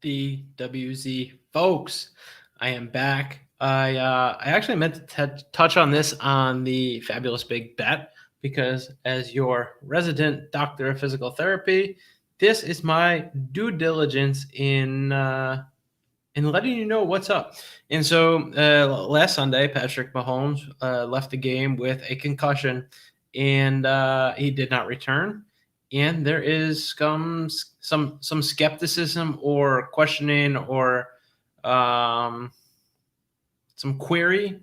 BWZ folks, I am back. I actually meant to touch on this on the Fabulous Big Bet because, as your resident doctor of physical therapy, this is my due diligence in letting you know what's up. And so last Sunday, Patrick Mahomes left the game with a concussion, and he did not return. And there is some skepticism or questioning or um, some query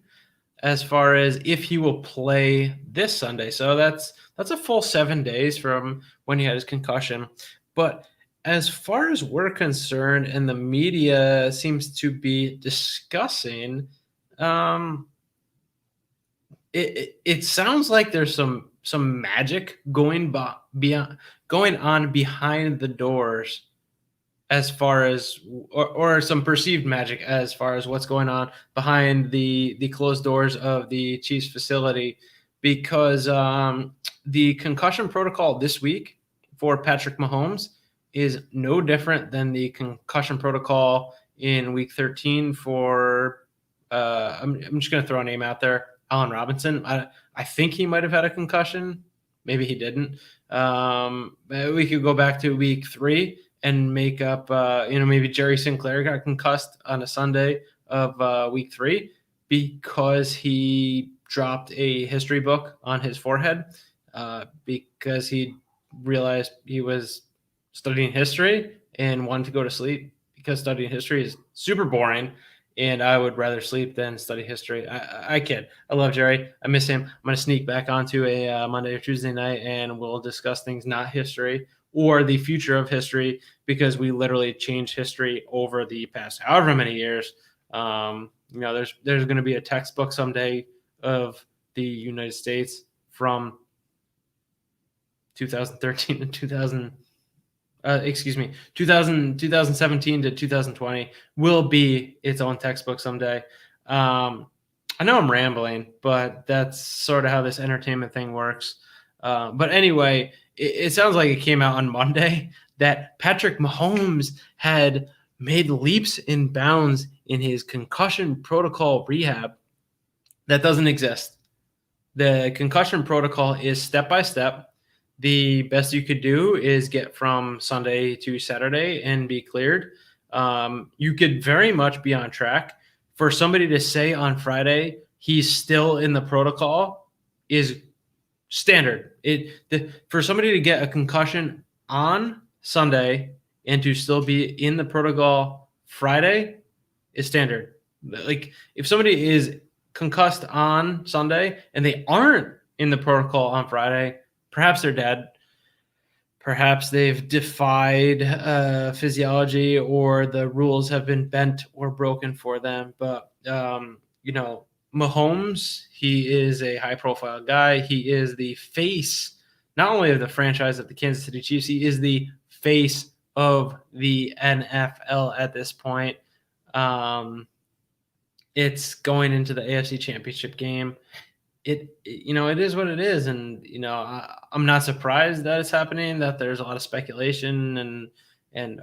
as far as if he will play this Sunday. So that's a full 7 days from when he had his concussion. But as far as we're concerned, and the media seems to be discussing, um, it sounds like there's some magic beyond going on behind the doors as far as or some perceived magic as far as what's going on behind the closed doors of the Chiefs facility, because the concussion protocol this week for Patrick Mahomes is no different than the concussion protocol in week 13 for I'm just going to throw a name out there, Allen Robinson. I think he might have had a concussion, maybe he didn't. We could go back to week 3 and make up, maybe Jerry Sinclair got concussed on a Sunday of week 3 because he dropped a history book on his forehead because he realized he was studying history and wanted to go to sleep because studying history is super boring. And I would rather sleep than study history. I kid. I love Jerry. I miss him. I'm going to sneak back onto a Monday or Tuesday night, and we'll discuss things not history or the future of history, because we literally changed history over the past however many years. There's going to be a textbook someday of the United States from 2013 to 2017 to 2020 will be its own textbook someday. I know I'm rambling, but that's sort of how this entertainment thing works. But anyway, it sounds like it came out on Monday that Patrick Mahomes had made leaps and bounds in his concussion protocol rehab. That doesn't exist. The concussion protocol is step by step. The best you could do is get from Sunday to Saturday and be cleared. You could very much be on track. For somebody to say on Friday he's still in the protocol is standard. For somebody to get a concussion on Sunday and to still be in the protocol Friday is standard. Like, if somebody is concussed on Sunday and they aren't in the protocol on Friday, perhaps they're dead. Perhaps they've defied physiology, or the rules have been bent or broken for them. But, Mahomes, he is a high-profile guy. He is the face, not only of the franchise of the Kansas City Chiefs, he is the face of the NFL at this point. It's going into the AFC Championship game. It is what it is, and I'm not surprised that it's happening. That there's a lot of speculation and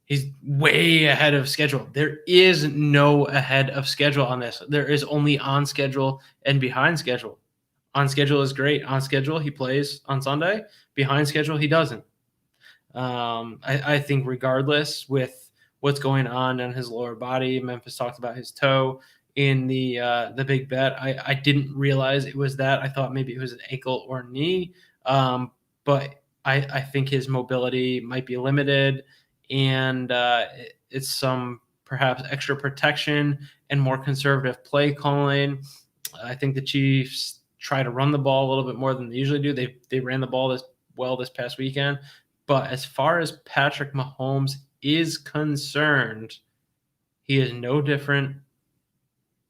he's way ahead of schedule. There is no ahead of schedule on this. There is only on schedule and behind schedule. On schedule is great. On schedule, he plays on Sunday. Behind schedule, he doesn't. I think regardless with what's going on his lower body, Memphis talked about his toe in the big bet. I didn't realize it was that. I thought maybe it was an ankle or knee, but I think his mobility might be limited, and it's some perhaps extra protection and more conservative play calling. I think the Chiefs try to run the ball a little bit more than they usually do. They ran the ball this past weekend, but as far as Patrick Mahomes is concerned, he is no different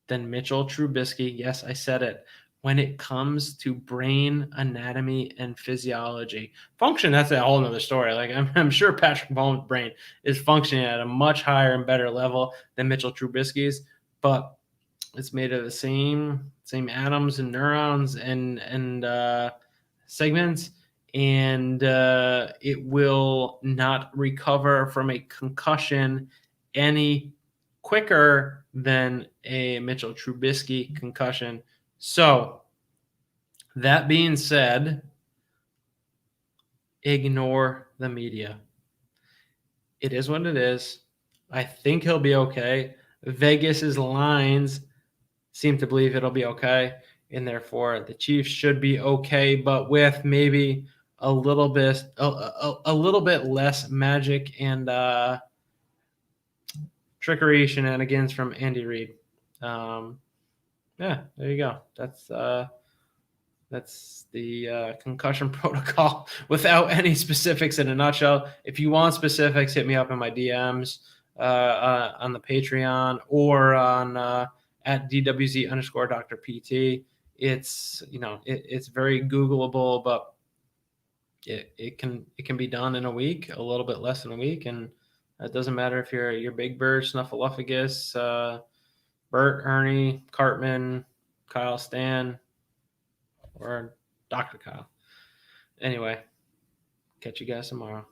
than Mitchell Trubisky. Yes, I said it. When it comes to brain anatomy and physiology, function, that's a whole nother story. Like, I'm sure Patrick Mahomes' brain is functioning at a much higher and better level than Mitchell Trubisky's, but it's made of the same atoms and neurons and segments, and it will not recover from a concussion any quicker than a Mitchell Trubisky concussion. So, that being said, ignore the media. It is what it is. I think he'll be okay. Vegas's lines seem to believe it'll be okay, and therefore the Chiefs should be okay, but with maybe a little bit less magic and trickery shenanigans from Andy Reid. Yeah, there you go. That's the concussion protocol without any specifics in a nutshell. If you want specifics, hit me up in my DMs on the Patreon or on at DWZ _ Dr. PT. It's it's very Googleable, but it can be done in a week, a little bit less than a week, and it doesn't matter if you're Big Bird, Snuffleupagus, Bert, Ernie, Cartman, Kyle, Stan, or Dr. Kyle. Anyway, catch you guys tomorrow.